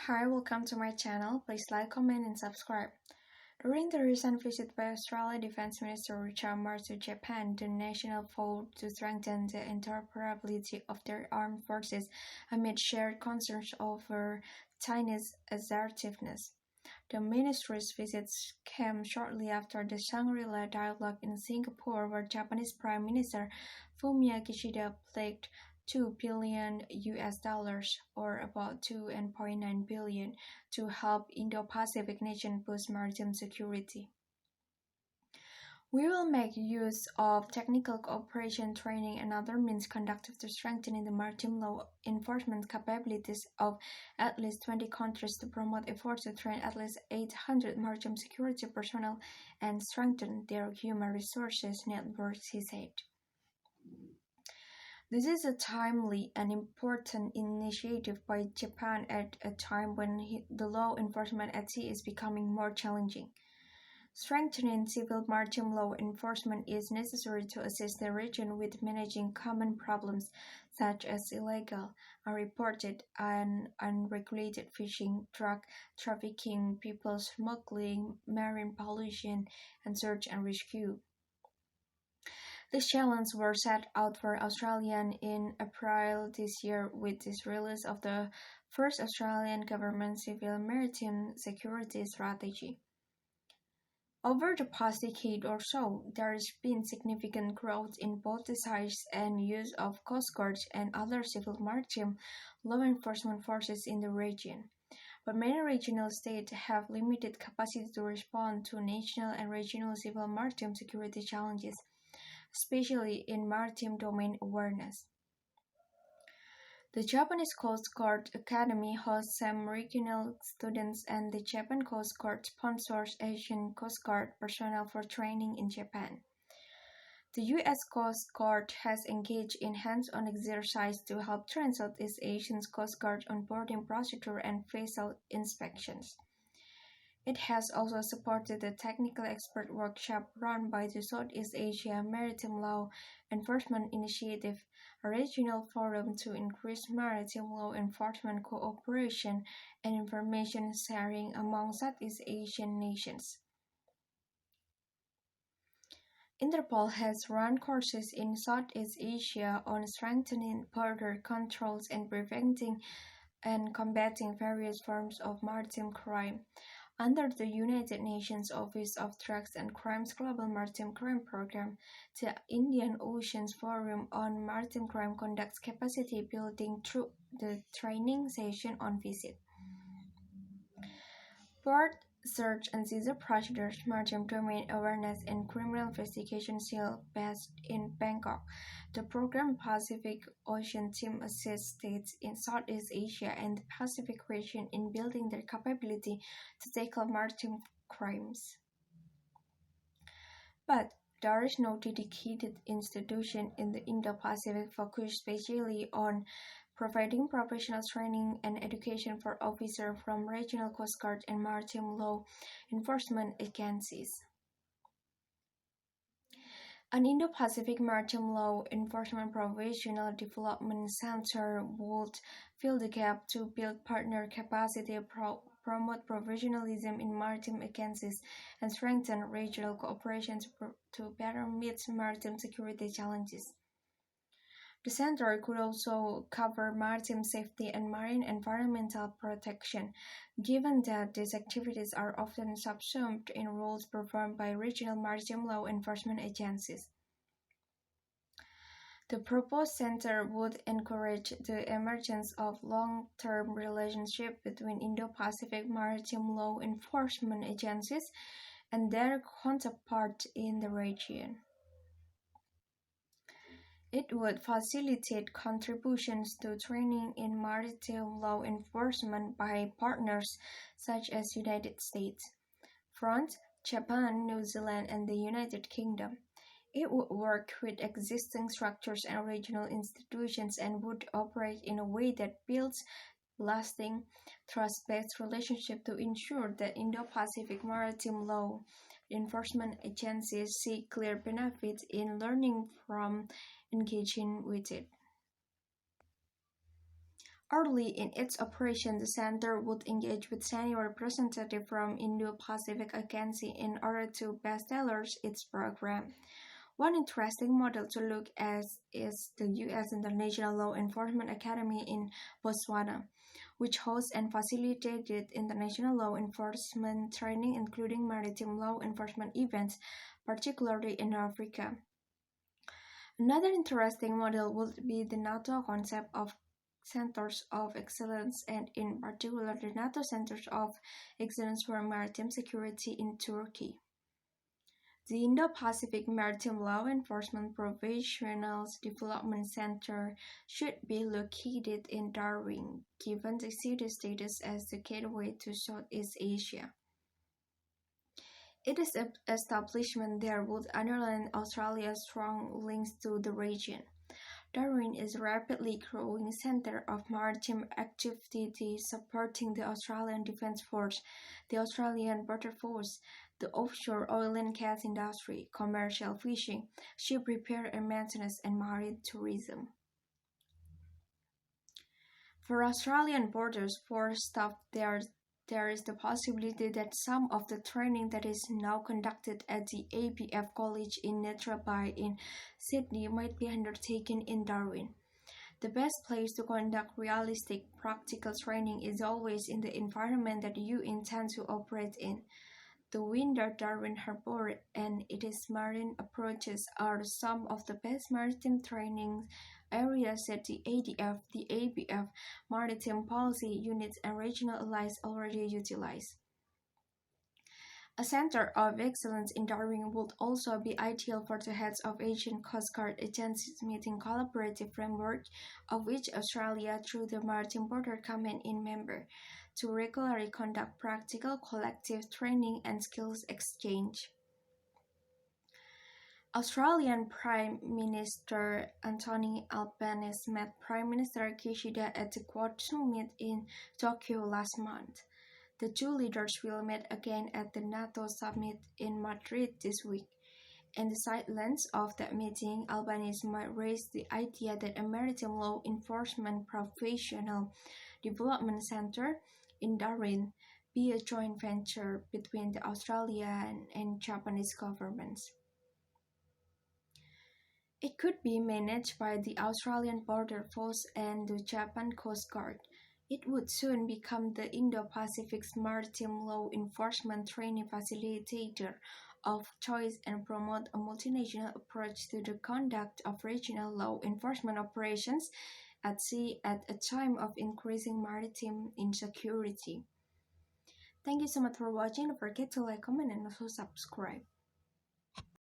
Hi, welcome to my channel. Please like, comment, and subscribe. During the recent visit by Australian Defence Minister Richard Marles to Japan, the nation vowed to strengthen the interoperability of their armed forces amid shared concerns over Chinese assertiveness. The ministry's visits came shortly after the Shangri-La dialogue in Singapore, where Japanese Prime Minister Fumio Kishida pledged $2 billion or about 2.9 billion to help Indo-Pacific nations boost maritime security. We will make use of technical cooperation training and other means conducted to strengthen the maritime law enforcement capabilities of at least 20 countries to promote efforts to train at least 800 maritime security personnel and strengthen their human resources networks, he said. This is a timely and important initiative by Japan at a time when the law enforcement at sea is becoming more challenging. Strengthening civil maritime law enforcement is necessary to assist the region with managing common problems such as illegal, unreported, and unregulated fishing, drug trafficking, people smuggling, marine pollution, and search and rescue. These challenges were set out for Australia in April this year with the release of the first Australian government civil maritime security strategy. Over the past decade or so, there has been significant growth in both the size and use of Coast Guard and other civil maritime law enforcement forces in the region. But many regional states have limited capacity to respond to national and regional civil maritime security challenges, especially in maritime domain awareness. The Japanese Coast Guard Academy hosts some regional students, and the Japan Coast Guard sponsors Asian Coast Guard personnel for training in Japan. The U.S. Coast Guard has engaged in hands-on exercise to help train Southeast Asian Coast Guard on boarding procedure and vessel inspections. It has also supported the technical expert workshop run by the Southeast Asia Maritime Law Enforcement Initiative, a regional forum to increase maritime law enforcement cooperation and information sharing among Southeast Asian nations. Interpol has run courses in Southeast Asia on strengthening border controls and preventing and combating various forms of maritime crime. Under the United Nations Office of Drugs and Crimes Global Maritime Crime Program, the Indian Ocean Forum on Maritime Crime conducts capacity building through the training session on visit. Port Search and Seizure Procedures, Maritime Domain Awareness and Criminal Investigation Cell based in Bangkok. The program Pacific Ocean team assists states in Southeast Asia and the Pacific region in building their capability to tackle maritime crimes. But there is no dedicated institution in the Indo-Pacific focused specially on providing professional training and education for officers from regional Coast Guard and maritime law enforcement agencies. An Indo-Pacific Maritime Law Enforcement Professional Development Center would fill the gap to build partner capacity, promote professionalism in maritime agencies, and strengthen regional cooperation to better meet maritime security challenges. The center could also cover maritime safety and marine environmental protection, given that these activities are often subsumed in roles performed by regional maritime law enforcement agencies. The proposed center would encourage the emergence of long-term relationships between Indo-Pacific maritime law enforcement agencies and their counterparts in the region. It would facilitate contributions to training in maritime law enforcement by partners such as the United States, France, Japan, New Zealand, and the United Kingdom. It would work with existing structures and regional institutions and would operate in a way that builds lasting, trust-based relationships to ensure that Indo-Pacific maritime law enforcement agencies see clear benefits in learning from engaging with it. Early in its operation, the center would engage with senior representatives from Indo-Pacific Agency in order to best tailor its program. One interesting model to look at is the U.S. International Law Enforcement Academy in Botswana, which hosts and facilitated international law enforcement training, including maritime law enforcement events, particularly in Africa. Another interesting model would be the NATO concept of centers of excellence, and in particular the NATO Centers of Excellence for Maritime Security in Turkey. The Indo-Pacific Maritime Law Enforcement Professionals Development Center should be located in Darwin, given the city's status as the gateway to Southeast Asia. Its establishment there would underline Australia's strong links to the region. Darwin is a rapidly growing center of maritime activity supporting the Australian Defence Force, the Australian Border Force, the offshore oil and gas industry, commercial fishing, ship repair and maintenance, and marine tourism. For Australian Border Force staff, there is the possibility that some of the training that is now conducted at the ABF College in Netra Bay in Sydney might be undertaken in Darwin. The best place to conduct realistic, practical training is always in the environment that you intend to operate in. The wind at Darwin Harbour and its marine approaches are some of the best maritime training areas that the ADF, the ABF, Maritime Policy Units, and Regional Allies already utilize. A center of excellence in Darwin would also be ideal for the heads of Asian Coast Guard agencies meeting collaborative framework, of which Australia, through the Maritime Border Command, is member, to regularly conduct practical collective training and skills exchange. Australian Prime Minister Anthony Albanese met Prime Minister Kishida at the Quad Summit in Tokyo last month. The two leaders will meet again at the NATO summit in Madrid this week. In the sidelines of that meeting, Albanese might raise the idea that a maritime law enforcement professional development center in Darwin be a joint venture between the Australian and Japanese governments. It could be managed by the Australian Border Force and the Japan Coast Guard. It would soon become the Indo-Pacific's maritime law enforcement training facilitator of choice and promote a multinational approach to the conduct of regional law enforcement operations at sea at a time of increasing maritime insecurity. Thank you so much for watching. Don't forget to like, comment, and also subscribe.